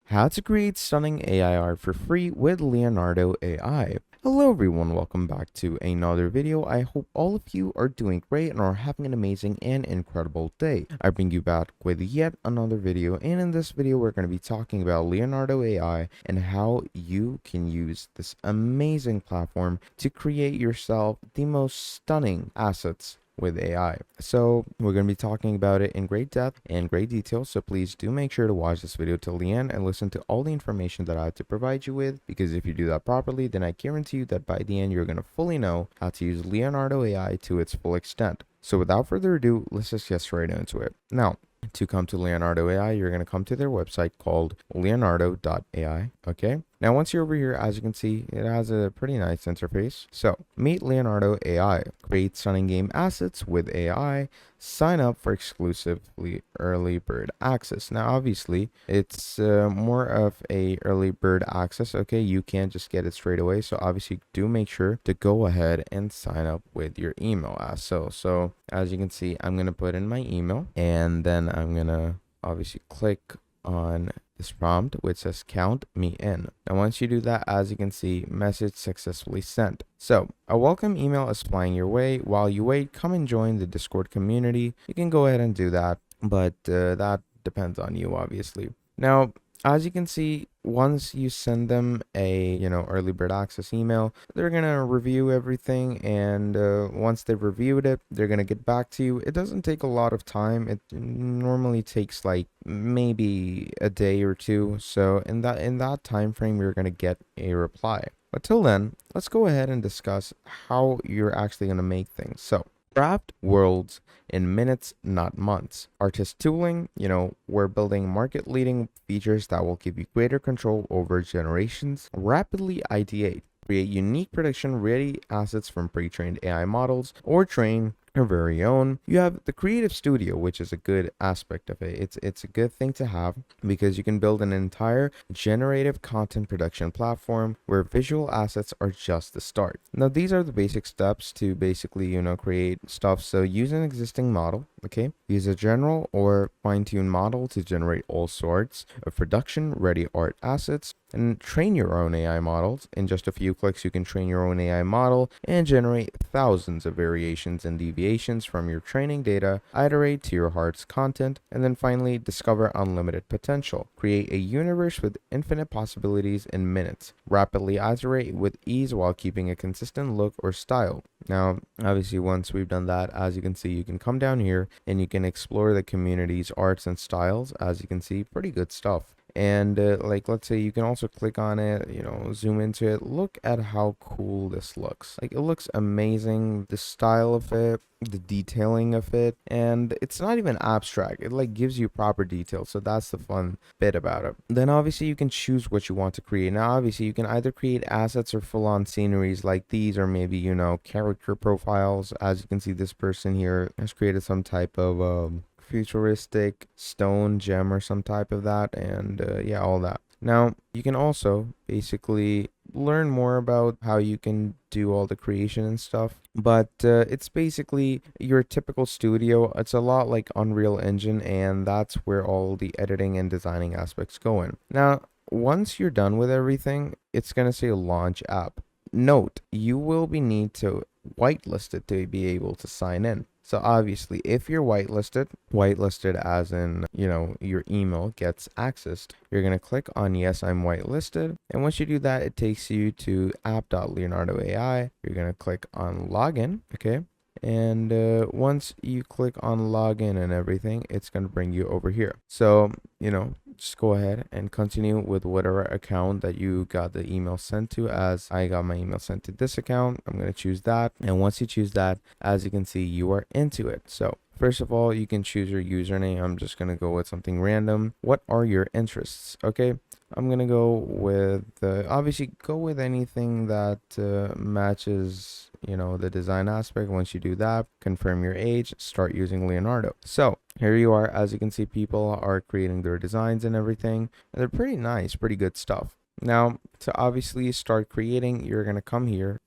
How to create stunning AI art for free with Leonardo AI. Hello everyone, welcome back to another video. I hope all of you are doing great and are having an amazing and incredible day. I bring you back with yet another video, and in this video we're going to be talking about Leonardo AI and how you can use this amazing platform to create yourself the most stunning assets with AI. So we're going to be talking about it in great depth and great detail. So please do make sure to watch this video till the end and listen to all the information that I have to provide you with, because if you do that properly, then I guarantee you that by the end, you're going to fully know how to use Leonardo AI to its full extent. So without further ado, let's just get straight into it. Now, to come to Leonardo AI, you're going to come to their website called LEONARDO.ai. Okay. Now, once you're over here, as you can see, it has a pretty nice interface. So, meet Leonardo AI. Create stunning game assets with AI. Sign up for exclusively early bird access. Now, obviously, it's more of a early bird access. Okay, you can't just get it straight away. So, obviously, do make sure to go ahead and sign up with your email. So as you can see, I'm gonna put in my email, and then I'm gonna obviously click on this prompt which says count me in. Now once you do that, as you can see, message successfully sent. So a welcome email is flying your way. While you wait, come and join the Discord community. You can go ahead and do that, but that depends on you, obviously. Now, as you can see, once you send them a early bird access email, they're gonna review everything, and once they've reviewed it, they're gonna get back to you. It doesn't take a lot of time. It normally takes like maybe a day or two. So in that time frame, you're gonna get a reply. But till then, let's go ahead and discuss how you're actually gonna make things. So craft worlds in minutes, not months. Artist tooling, we're building market leading features that will give you greater control over generations. Rapidly ideate. Create unique prediction ready assets from pre-trained AI models or train your very own. You have the creative studio, which is a good aspect of it. It's a good thing to have because you can build an entire generative content production platform where visual assets are just the start. Now these are the basic steps to basically create stuff. So use an existing model. Okay, use a general or fine-tuned model to generate all sorts of production ready art assets, and train your own AI models. In just a few clicks, you can train your own AI model and generate thousands of variations and deviations from your training data, iterate to your heart's content, and then finally discover unlimited potential. Create a universe with infinite possibilities in minutes. Rapidly iterate with ease while keeping a consistent look or style. Now, obviously, once we've done that, as you can see, you can come down here and you can explore the community's arts and styles. As you can see, pretty good stuff. And like, let's say you can also click on it, zoom into it. Look at how cool this looks. Like, it looks amazing. The style of it, the detailing of it, and it's not even abstract. It like gives you proper detail. So that's the fun bit about it. Then obviously you can choose what you want to create. Now obviously you can either create assets or full-on sceneries like these, or maybe character profiles. As you can see, this person here has created some type of futuristic stone gem or some type of that, and yeah, all that. Now you can also basically learn more about how you can do all the creation and stuff, but it's basically your typical studio. It's a lot like Unreal Engine, and that's where all the editing and designing aspects go in. Now once you're done with everything, it's gonna say launch app. Note, you will be need to whitelist it to be able to sign in. So obviously, if you're whitelisted as in, your email gets accessed, you're going to click on yes, I'm whitelisted. And once you do that, it takes you to app.leonardo.ai. You're going to click on login. Okay. And once you click on login and everything, it's going to bring you over here. So, just go ahead and continue with whatever account that you got the email sent to. As I got my email sent to this account, I'm going to choose that. And once you choose that, as you can see, you are into it. So first of all, you can choose your username. I'm just going to go with something random. What are your interests? Okay. I'm going to go with, obviously go with anything that matches, the design aspect. Once you do that, confirm your age, start using Leonardo. So here you are. As you can see, people are creating their designs and everything, and they're pretty nice, pretty good stuff. Now, to obviously start creating, you're going to come here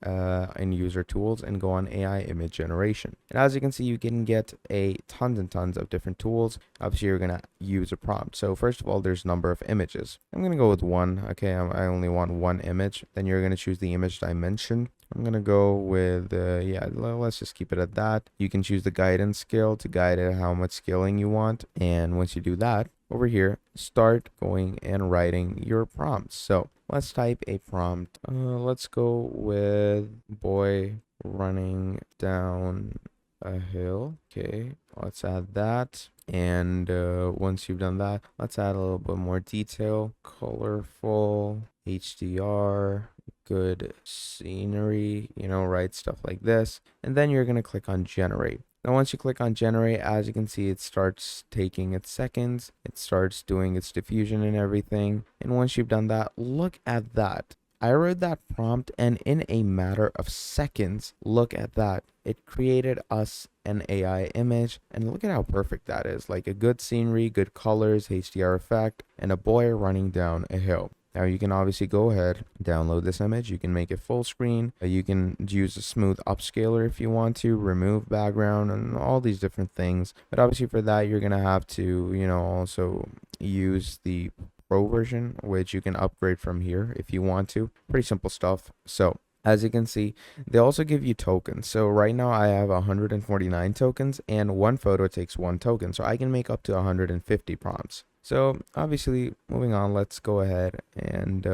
in user tools and go on AI image generation. And as you can see, you can get a tons and tons of different tools. Obviously, you're going to use a prompt. So first of all, there's number of images. I'm going to go with one. Okay, I only want one image. Then you're going to choose the image dimension. I'm going to go with, yeah, let's just keep it at that. You can choose the guidance scale to guide it how much scaling you want. And once you do that, over here, start going and writing your prompts. So let's type a prompt. Let's go with boy running down a hill. Okay, let's add that. And once you've done that, let's add a little bit more detail. Colorful, HDR, good scenery, write stuff like this. And then you're going to click on generate. Now, once you click on generate, as you can see, it starts taking its seconds. It starts doing its diffusion and everything. And once you've done that, look at that. I wrote that prompt, and in a matter of seconds, look at that. It created us an AI image, and look at how perfect that is. Like a good scenery, good colors, HDR effect, and a boy running down a hill. Now you can obviously go ahead, download this image. You can make it full screen. You can use a smooth upscaler if you want to, remove background and all these different things. But obviously for that, you're going to have to, also use the Pro version, which you can upgrade from here if you want to. Pretty simple stuff. So as you can see, they also give you tokens. So right now I have 149 tokens, and one photo takes one token. So I can make up to 150 prompts. So obviously, moving on, let's go ahead and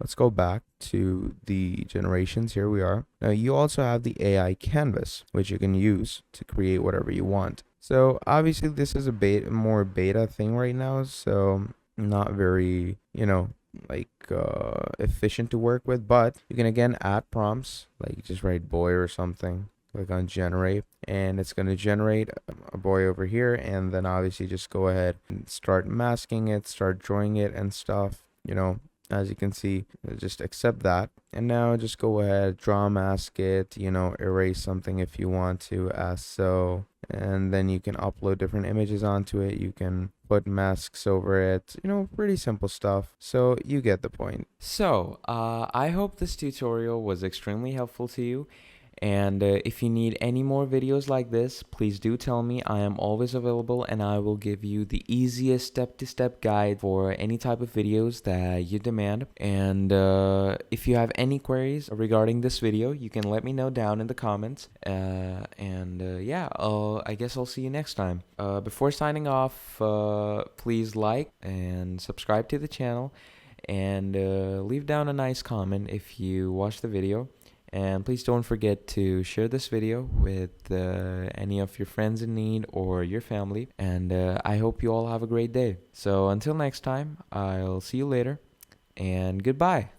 let's go back to the generations. Here we are. Now you also have the AI canvas, which you can use to create whatever you want. So obviously this is a more beta thing right now. So not very, efficient to work with, but you can again add prompts, like just write boy or something. Click on generate, and it's going to generate a boy over here, and then obviously just go ahead and start masking it, start drawing it and stuff. As you can see, just accept that, and now just go ahead, draw mask it, erase something if you want to, as so. And then you can upload different images onto it. You can put masks over it, pretty simple stuff. So you get the point. So I hope this tutorial was extremely helpful to you. And if you need any more videos like this, please do tell me. I am always available, and I will give you the easiest step-to-step guide for any type of videos that you demand. And if you have any queries regarding this video, you can let me know down in the comments. Yeah, I guess I'll see you next time. Before signing off, please like and subscribe to the channel, and leave down a nice comment if you watch the video. And please don't forget to share this video with any of your friends in need or your family. And I hope you all have a great day. So until next time, I'll see you later, and goodbye.